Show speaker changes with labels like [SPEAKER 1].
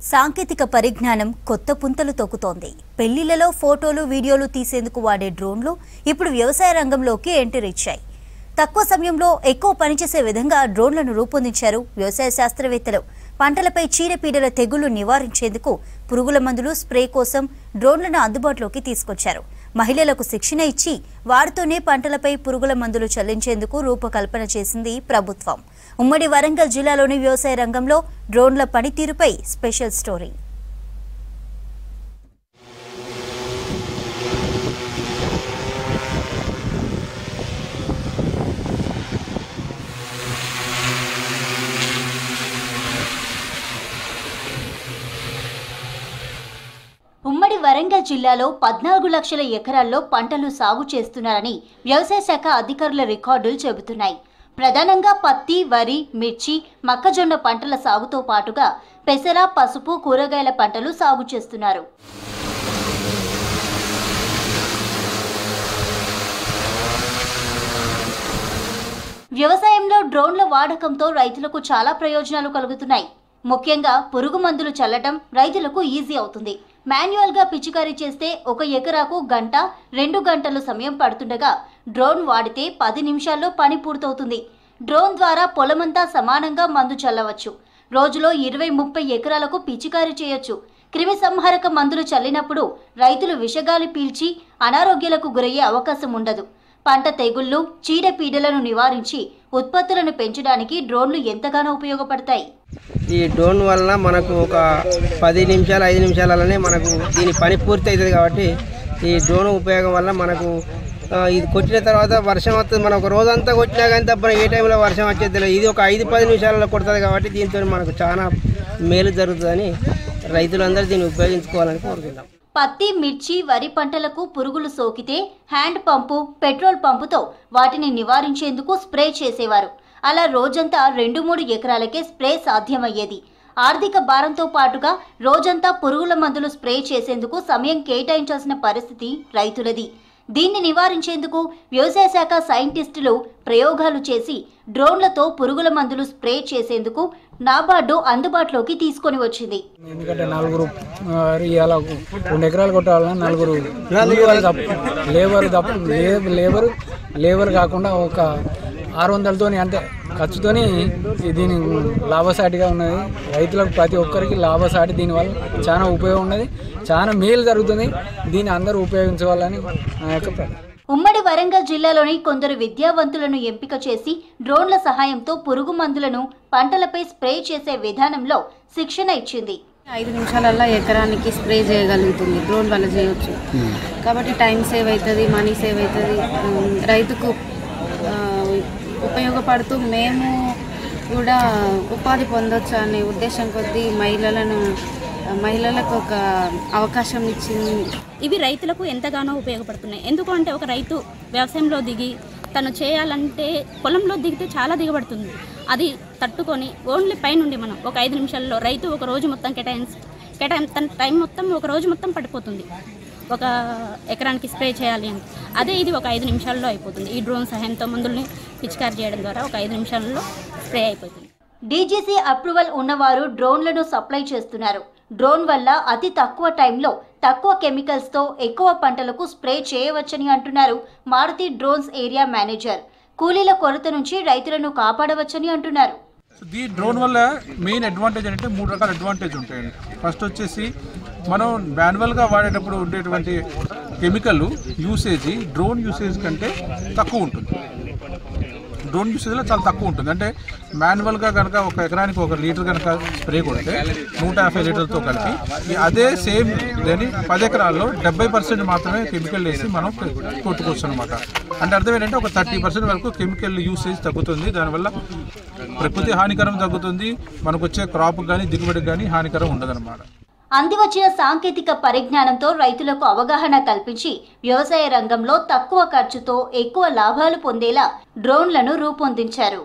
[SPEAKER 1] సాంకేతిక పరిజ్ఞానం కొత్త పుంతలు తొక్కుతోంది. పెళ్లిళ్లలో ఫోటోలు, వీడియోలు తీసేందుకు వాడే డ్రోన్లు ఇప్పుడు వ్యవసాయ రంగంలోకి ఎంట్రీ ఇచ్చాయి. తక్కువ సమయంలో ఎక్కువ పనిచేసే విధంగా డ్రోన్లను రూపొందించారు వ్యవసాయ శాస్త్రవేత్తలు. పంటలపై చీడపీడల తెగుళ్లు నివారించేందుకు పురుగుల మందులు స్ప్రే కోసం డ్రోన్లను అందుబాటులోకి తీసుకొచ్చారు. మహిళలకు శిక్షణ ఇచ్చి వారితోనే పంటలపై పురుగుల మందులు చల్లించేందుకు రూపకల్పన చేసింది ప్రభుత్వం. ఉమ్మడి వరంగల్ జిల్లాలోని వ్యవసాయ రంగంలో డ్రోన్ల పనితీరుపై స్పెషల్ స్టోరీ. ఉమ్మడి వరంగల్ జిల్లాలో 14 లక్షల ఎకరాల్లో పంటలు సాగు చేస్తున్నారని వ్యవసాయ శాఖ అధికారుల రికార్డులు చెబుతున్నాయి. ప్రధానంగా పత్తి, వరి, మిర్చి, మొక్కజొన్న పంటల సాగుతో పాటుగా పెసర, పసుపు, కూరగాయల పంటలు సాగు చేస్తున్నారు. వ్యవసాయంలో డ్రోన్ల వాడకంతో రైతులకు చాలా ప్రయోజనాలు కలుగుతున్నాయి. ముఖ్యంగా పురుగు మందులు చల్లడం రైతులకు ఈజీ అవుతుంది. మాన్యువల్గా పిచికారీ చేస్తే 1 ఎకరాకు గంట 2 గంటలు సమయం పడుతుండగా డ్రోన్ వాడితే 10 నిమిషాల్లో పని పూర్తవుతుంది. డ్రోన్ ద్వారా పొలమంతా సమానంగా మందు చల్లవచ్చు. రోజులో 20-30 ఎకరాలకు పిచికారీ చేయొచ్చు. క్రిమి సంహారక మందులు చల్లినప్పుడు రైతులు విషగాలి పీల్చి అనారోగ్యాలకు గురయ్యే అవకాశం ఉండదు. పంట తెగుళ్లు, చీడపీడలను నివారించి ఉత్పత్తులను పెంచడానికి డ్రోన్లు ఎంతగానో ఉపయోగపడతాయి.
[SPEAKER 2] ఈ డ్రోన్ వలన మనకు ఒక 10 నిమిషాలు 5 నిమిషాలనే మనకు దీని పని పూర్తి అవుతుంది. కాబట్టి ఈ డ్రోన్ ఉపయోగం వల్ల మనకు ఇది కొట్టిన తర్వాత వర్షం వస్తుంది. మనం ఒక రోజంతా కొట్టినా కానీ తప్ప ఏ టైంలో వర్షం వచ్చేది లేదు. ఇది ఒక 5-10 నిమిషాలలో కొడుతుంది. కాబట్టి దీంతో మనకు చాలా మేలు జరుగుతుందని రైతులందరూ దీన్ని ఉపయోగించుకోవాలని కోరుకుంటాం.
[SPEAKER 1] పత్తి, మిర్చి, వరి పంటలకు పురుగులు సోకితే హ్యాండ్ పంపు, పెట్రోల్ పంపుతో వాటిని నివారించేందుకు స్ప్రే చేసేవారు. అలా రోజంతా 2-3 ఎకరాలకే స్ప్రే సాధ్యమయ్యేది. ఆర్థిక భారంతో పాటుగా రోజంతా పురుగుల మందులు స్ప్రే చేసేందుకు సమయం కేటాయించాల్సిన పరిస్థితి రైతులది. దీన్ని నివారించేందుకు వ్యవసాయ శాఖ సైంటిస్టులు ప్రయోగాలు చేసి డ్రోన్లతో పురుగుల మందులు స్ప్రే చేసేందుకు నాబార్డు అందుబాటులోకి తీసుకొని వచ్చింది.
[SPEAKER 3] ఎందుకంటే 4 2 ఎకరాలు కొట్టాలన్నా 4 లేబర్ కాకుండా ఒక 600తోని అంటే ఖర్చుతోని దీని లాభసాటిగా ఉన్నది. రైతులకు ప్రతి ఒక్కరికి లాభసాటి. దీనివల్ల చాలా ఉపయోగం ఉన్నది, చాలా మేలు జరుగుతుంది. దీన్ని అందరూ ఉపయోగించుకోవాలని నా యొక్క ప్రార్థన.
[SPEAKER 1] ఉమ్మడి వరంగల్ జిల్లాలోని కొందరు విద్యావంతులను ఎంపిక చేసి డ్రోన్ల సహాయంతో పురుగు మందులను పంటలపై స్ప్రే చేసే విధానంలో శిక్షణ ఇచ్చింది.
[SPEAKER 4] 5 నిమిషాలల్లో ఎకరానికి స్ప్రే చేయగలుగుతుంది. డ్రోన్ వల్ల చేయవచ్చు. కాబట్టి టైం సేవ్ అవుతుంది, మనీ సేవ్ అవుతుంది, రైతుకు ఉపయోగపడుతూ మేము కూడా ఉపాధి పొందొచ్చు అనే ఉద్దేశం కొద్దీ మహిళలకు ఒక అవకాశం ఇచ్చింది.
[SPEAKER 5] ఇవి రైతులకు ఎంతగానో ఉపయోగపడుతున్నాయి. ఎందుకంటే ఒక రైతు వ్యవసాయంలో దిగి తను చేయాలంటే పొలంలో దిగితే చాలా దిగబడుతుంది. అది తట్టుకొని ఓన్లీ పైనుండి మనం ఒక 5 నిమిషాల్లో రైతు ఒక రోజు మొత్తం తన టైం మొత్తం ఒక రోజు మొత్తం పడిపోతుంది ఒక ఎకరానికి స్ప్రే చేయాలి అంటే. అదే ఇది ఒక 5 నిమిషాల్లో అయిపోతుంది. ఈ డ్రోన్ సహాయంతో మందుల్ని పిచికారీ చేయడం ద్వారా ఒక 5 నిమిషాల్లో స్ప్రే అయిపోతుంది.
[SPEAKER 1] డీజీసీ అప్రూవల్ ఉన్నవారు డ్రోన్లను సప్లై చేస్తున్నారు. డ్రోన్ వల్ల అతి తక్కువ టైంలో తక్కువ కెమికల్స్తో ఎక్కువ పంటలకు స్ప్రే చేయవచ్చని అంటున్నారు మారుతి డ్రోన్స్ ఏరియా మేనేజర్. కూలీల కొరత నుంచి రైతులను కాపాడవచ్చని అంటున్నారు.
[SPEAKER 6] ఈ డ్రోన్ వల్ల మెయిన్ అడ్వాంటేజ్ అంటే 3 రకాల అడ్వాంటేజ్ ఉంటాయండి. ఫస్ట్ వచ్చేసి మనం మాన్యువల్గా వాడేటప్పుడు ఉండేటువంటి కెమికల్ యూసేజ్ డ్రోన్ యూసేజ్ కంటే తక్కువ ఉంటుంది. డ్రోన్ యూసేజ్లో చాలా తక్కువ ఉంటుంది. అంటే మాన్యువల్గా కనుక ఒక ఎకరానికి 1 లీటర్ కనుక స్ప్రే కొడితే 150 లీటర్లతో కలిపి అదే సేమ్ దాన్ని 10 ఎకరాల్లో 70% మాత్రమే కెమికల్ వేసి మనం కొట్టుకోవచ్చు అనమాట. అంటే అర్థం ఏంటంటే ఒక 30% వరకు కెమికల్ యూసేజ్ తగ్గుతుంది. దానివల్ల ప్రకృతి హానికరం తగ్గుతుంది. మనకు వచ్చే క్రాప్ కానీ దిగుబడికి కానీ హానికరం ఉండదన్నమాట.
[SPEAKER 1] అందివచ్చిన సాంకేతిక పరిజ్ఞానంతో రైతులకు అవగాహన కల్పించి వ్యవసాయ రంగంలో తక్కువ ఖర్చుతో ఎక్కువ లాభాలు పొందేలా డ్రోన్లను రూపొందించారు.